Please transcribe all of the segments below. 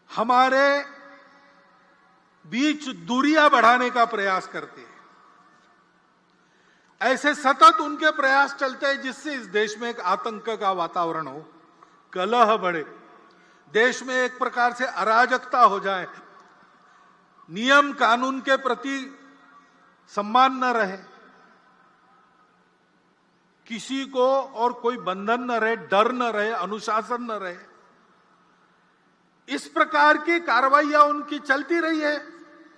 हमारे बीच दूरियां बढ़ाने का प्रयास करते हैं। ऐसे सतत उनके प्रयास चलते हैं जिससे इस देश में एक आतंक का वातावरण हो, कलह बढ़े, देश में एक प्रकार से अराजकता हो जाए, नियम कानून के प्रति सम्मान न रहे, किसी को और कोई बंधन न रहे, डर न रहे, अनुशासन न रहे। इस प्रकार की कार्रवाइयां उनकी चलती रही है,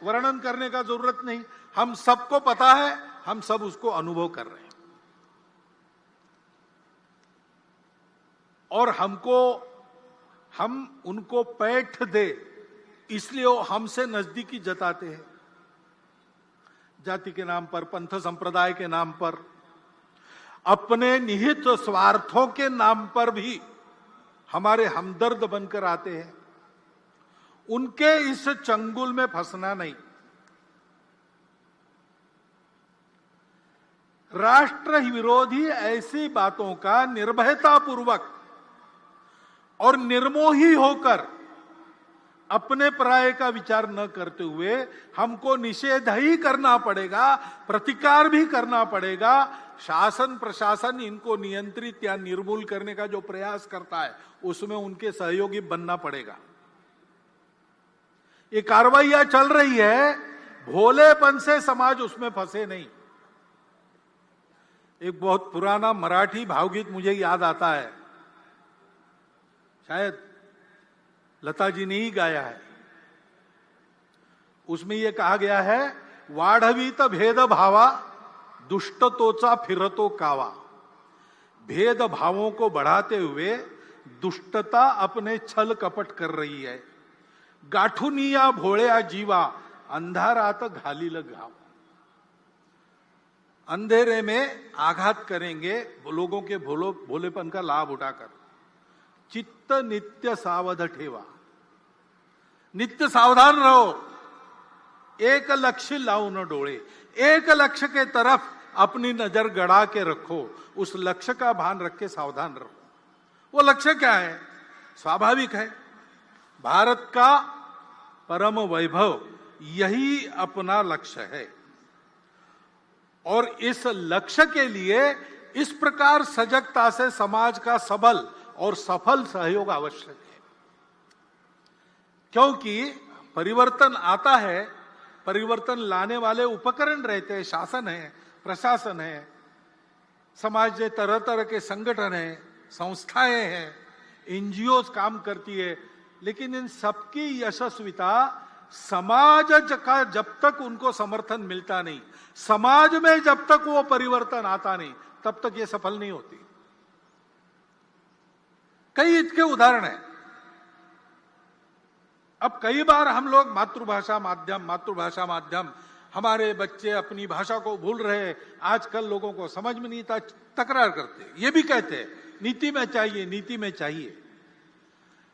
वर्णन करने का जरूरत नहीं, हम सबको पता है, हम सब उसको अनुभव कर रहे हैं। और हम उनको पैठ दे इसलिए वो हमसे नजदीकी जताते हैं। जाति के नाम पर, पंथ संप्रदाय के नाम पर, अपने निहित स्वार्थों के नाम पर भी हमारे हमदर्द बनकर आते हैं। उनके इस चंगुल में फंसना नहीं। राष्ट्र विरोधी ऐसी बातों का निर्भयतापूर्वक और निर्मोही होकर अपने पराये का विचार न करते हुए हमको निषेध ही करना पड़ेगा, प्रतिकार भी करना पड़ेगा। शासन प्रशासन इनको नियंत्रित या निर्मूल करने का जो प्रयास करता है उसमें उनके सहयोगी बनना पड़ेगा। ये कार्रवाइयां चल रही है, भोलेपन से समाज उसमें फंसे नहीं। एक बहुत पुराना मराठी भावगीत मुझे याद आता है, शायद लता जी ने ही गाया है। उसमें यह कहा गया है, वाढवीत भेद भावा दुष्टतोचा फिरतो कावा। भेद भावों को बढ़ाते हुए दुष्टता अपने छल कपट कर रही है। गाठुनिया भोळ्या जीवा अंधारात घालील घाव। अंधेरे में आघात करेंगे लोगों के भोलेपन का लाभ उठाकर। चित्त नित्य सावध ठेवा, नित्य सावधान रहो, एक लक्ष्य लाओ न डोळे, एक लक्ष्य के तरफ अपनी नजर गड़ा के रखो, उस लक्ष्य का भान रख के सावधान रहो। वो लक्ष्य क्या है? स्वाभाविक है, भारत का परम वैभव यही अपना लक्ष्य है। और इस लक्ष्य के लिए इस प्रकार सजगता से समाज का सबल और सफल सहयोग आवश्यक है। क्योंकि परिवर्तन आता है, परिवर्तन लाने वाले उपकरण रहते हैं, शासन है, प्रशासन है, समाज में तरह तरह के संगठन है, संस्थाएं हैं, एनजीओ काम करती है। लेकिन इन सबकी यशस्विता समाज का जब तक उनको समर्थन मिलता नहीं, समाज में जब तक वो परिवर्तन आता नहीं, तब तक ये सफल नहीं होती। कई इसके उदाहरण हैं। अब कई बार हम लोग मातृभाषा माध्यम, हमारे बच्चे अपनी भाषा को भूल रहे, आजकल लोगों को समझ में नहीं था, तकरार करते, ये भी कहते हैं नीति में चाहिए, नीति में चाहिए।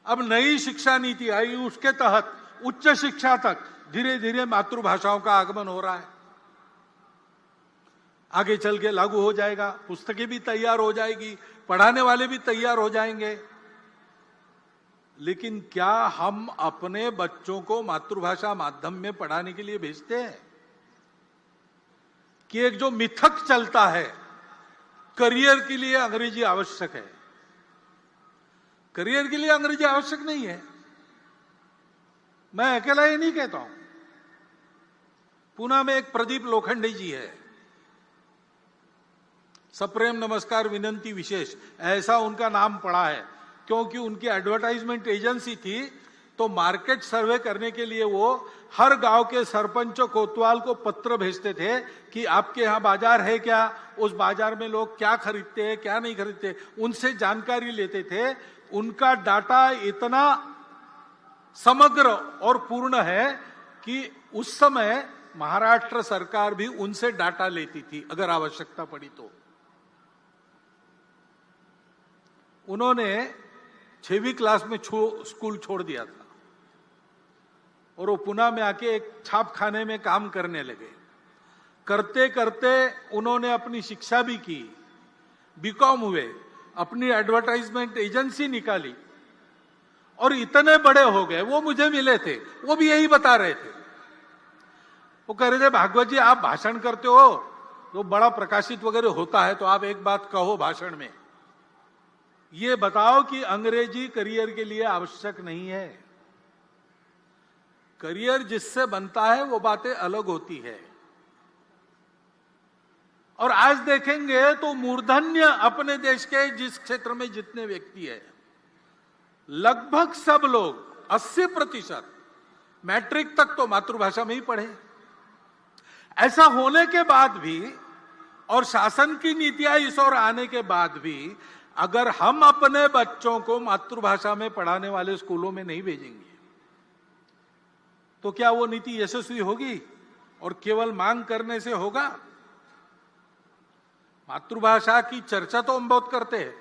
अब नई शिक्षा नीति आई, उसके तहत उच्च शिक्षा तक धीरे धीरे मातृभाषाओं का आगमन हो रहा है। आगे चल के लागू हो जाएगा, पुस्तकें भी तैयार हो जाएगी, पढ़ाने वाले भी तैयार हो जाएंगे। लेकिन क्या हम अपने बच्चों को मातृभाषा माध्यम में पढ़ाने के लिए भेजते हैं? कि एक जो मिथक चलता है, करियर के लिए अंग्रेजी आवश्यक है। करियर के लिए अंग्रेजी आवश्यक नहीं है। मैं अकेला ये नहीं कहता हूं। पुणे में एक प्रदीप लोखंडे जी है, सप्रेम नमस्कार विनंती विशेष, ऐसा उनका नाम पड़ा है। क्योंकि उनकी एडवर्टाइजमेंट एजेंसी थी, तो मार्केट सर्वे करने के लिए वो हर गांव के सरपंच कोतवाल को पत्र भेजते थे कि आपके यहाँ बाजार है क्या, उस बाजार में लोग क्या खरीदते हैं, क्या नहीं खरीदते, उनसे जानकारी लेते थे। उनका डाटा इतना समग्र और पूर्ण है कि उस समय महाराष्ट्र सरकार भी उनसे डाटा लेती थी अगर आवश्यकता पड़ी तो। उन्होंने 6वीं क्लास में स्कूल छोड़ दिया था और वो पुणे में आके एक छापखाने में काम करने लगे। करते करते उन्होंने अपनी शिक्षा भी की, बीकॉम हुए, अपनी एडवर्टाइजमेंट एजेंसी निकाली और इतने बड़े हो गए। वो मुझे मिले थे, वो भी यही बता रहे थे। वो कह रहे थे भागवत जी आप भाषण करते हो तो बड़ा प्रकाशित वगैरह होता है, तो आप एक बात कहो भाषण में, ये बताओ कि अंग्रेजी करियर के लिए आवश्यक नहीं है। करियर जिससे बनता है वो बातें अलग होती है। और आज देखेंगे तो मूर्धन्य अपने देश के जिस क्षेत्र में जितने व्यक्ति है, लगभग सब लोग 80% मैट्रिक तक तो मातृभाषा में ही पढ़े। ऐसा होने के बाद भी और शासन की नीतियां इस ओर आने के बाद भी अगर हम अपने बच्चों को मातृभाषा में पढ़ाने वाले स्कूलों में नहीं भेजेंगे तो क्या वो नीति यशस्वी होगी? और केवल मांग करने से होगा? मातृभाषा की चर्चा तो हम बहुत करते हैं,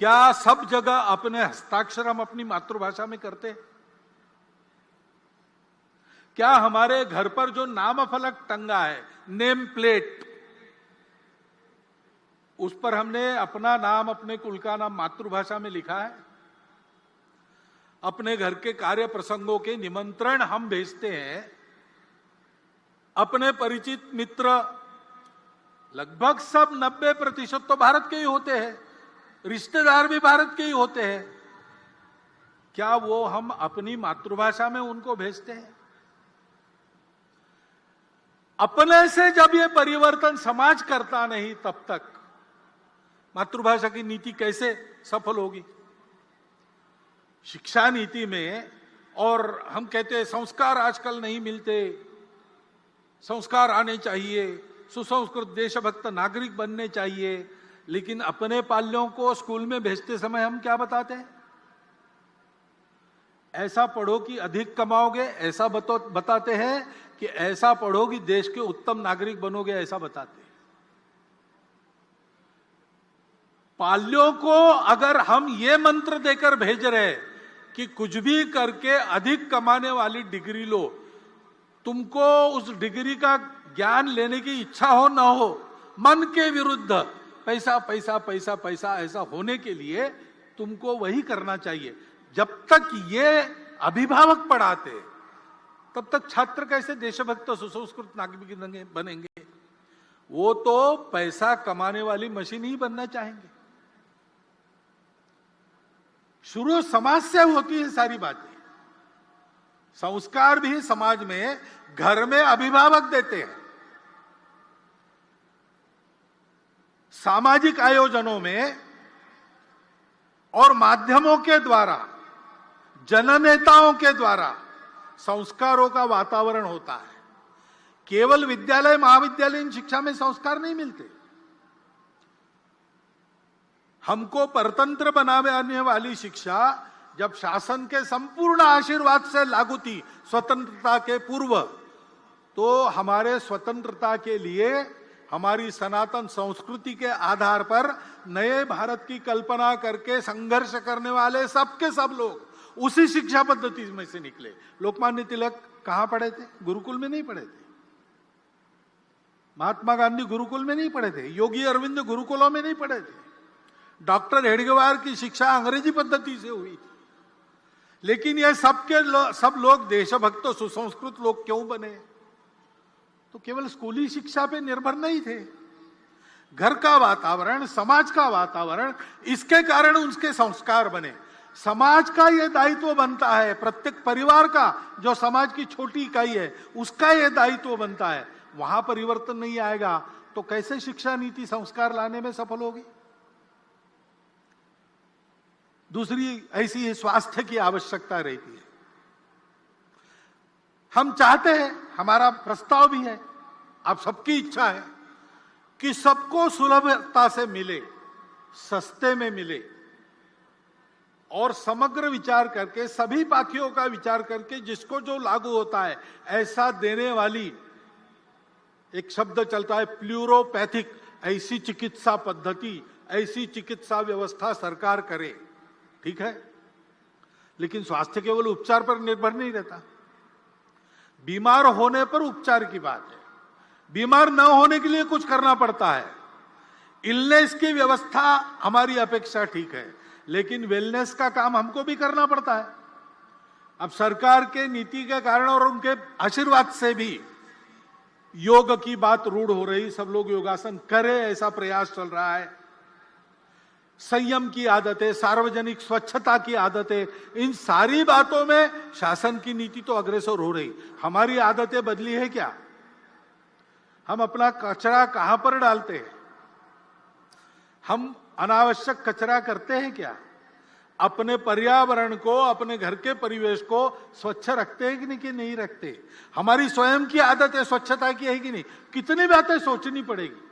क्या सब जगह अपने हस्ताक्षर हम अपनी मातृभाषा में करते हैं? क्या हमारे घर पर जो नाम फलक टंगा है, नेम प्लेट, उस पर हमने अपना नाम, अपने कुल का नाम मातृभाषा में लिखा है? अपने घर के कार्य प्रसंगों के निमंत्रण हम भेजते हैं, अपने परिचित मित्र लगभग सब 90% तो भारत के ही होते हैं, रिश्तेदार भी भारत के ही होते हैं, क्या वो हम अपनी मातृभाषा में उनको भेजते हैं? अपने से जब ये परिवर्तन समाज करता नहीं तब तक मातृभाषा की नीति कैसे सफल होगी? शिक्षा नीति में, और हम कहते हैं संस्कार आजकल नहीं मिलते, संस्कार आने चाहिए, सुसंस्कृत देशभक्त नागरिक बनने चाहिए, लेकिन अपने पाल्यों को स्कूल में भेजते समय हम क्या बताते हैं? ऐसा पढ़ो कि अधिक कमाओगे, ऐसा बताते हैं कि ऐसा पढ़ो कि देश के उत्तम नागरिक बनोगे, ऐसा बताते हैं। पाल्यों को अगर हम ये मंत्र देकर भेज रहे कि कुछ भी करके अधिक कमाने वाली डिग्री लो, तुमको उस डिग्री का ज्ञान लेने की इच्छा हो ना हो, मन के विरुद्ध पैसा पैसा पैसा पैसा ऐसा होने के लिए तुमको वही करना चाहिए। जब तक ये अभिभावक पढ़ाते तब तक छात्र कैसे देशभक्त सुसंस्कृत नागरिक बनेंगे? वो तो पैसा कमाने वाली मशीन ही बनना चाहेंगे। शुरू समाज से होती है सारी बातें। संस्कार भी समाज में, घर में अभिभावक देते हैं, सामाजिक आयोजनों में और माध्यमों के द्वारा, जननेताओं के द्वारा संस्कारों का वातावरण होता है। केवल विद्यालय महाविद्यालयीन शिक्षा में संस्कार नहीं मिलते। हमको परतंत्र बनाने वाली शिक्षा जब शासन के संपूर्ण आशीर्वाद से लागू थी स्वतंत्रता के पूर्व, तो हमारे स्वतंत्रता के लिए हमारी सनातन संस्कृति के आधार पर नए भारत की कल्पना करके संघर्ष करने वाले सबके सब लोग उसी शिक्षा पद्धति में से निकले। लोकमान्य तिलक कहां पढ़े थे? गुरुकुल में नहीं पढ़े थे। महात्मा गांधी गुरुकुल में नहीं पढ़े थे। योगी अरविंद गुरुकुलों में नहीं पढ़े थे। डॉक्टर हेडगेवार की शिक्षा अंग्रेजी पद्धति से हुई थी। लेकिन ये सब लोग देशभक्त सुसंस्कृत लोग क्यों बने? तो केवल स्कूली शिक्षा पे निर्भर नहीं थे। घर का वातावरण, समाज का वातावरण, इसके कारण उनके संस्कार बने। समाज का यह दायित्व बनता है, प्रत्येक परिवार का, जो समाज की छोटी इकाई है, उसका यह दायित्व बनता है। वहां परिवर्तन नहीं आएगा तो कैसे शिक्षा नीति संस्कार लाने में सफल होगी? दूसरी ऐसी ही स्वास्थ्य की आवश्यकता रहती है। हम चाहते हैं, हमारा प्रस्ताव भी है, आप सबकी इच्छा है कि सबको सुलभता से मिले, सस्ते में मिले, और समग्र विचार करके, सभी पाखियों का विचार करके जिसको जो लागू होता है ऐसा देने वाली, एक शब्द चलता है प्लूरोपैथिक, ऐसी चिकित्सा पद्धति, ऐसी चिकित्सा व्यवस्था सरकार करे। ठीक है, लेकिन स्वास्थ्य केवल उपचार पर निर्भर नहीं रहता। बीमार होने पर उपचार की बात है, बीमार न होने के लिए कुछ करना पड़ता है। इलनेस की व्यवस्था हमारी अपेक्षा ठीक है, लेकिन वेलनेस का काम हमको भी करना पड़ता है। अब सरकार के नीति के कारण और उनके आशीर्वाद से भी योग की बात रूढ़ हो रही, सब लोग योगासन करें ऐसा प्रयास चल रहा है। संयम की आदतें, सार्वजनिक स्वच्छता की आदतें, इन सारी बातों में शासन की नीति तो अग्रसर हो रही। हमारी आदतें बदली है क्या? हम अपना कचरा कहां पर डालते हैं? हम अनावश्यक कचरा करते हैं क्या? अपने पर्यावरण को, अपने घर के परिवेश को स्वच्छ रखते हैं कि नहीं रखते? हमारी स्वयं की आदत है स्वच्छता की है कि नहीं? कितनी बातें सोचनी पड़ेगी।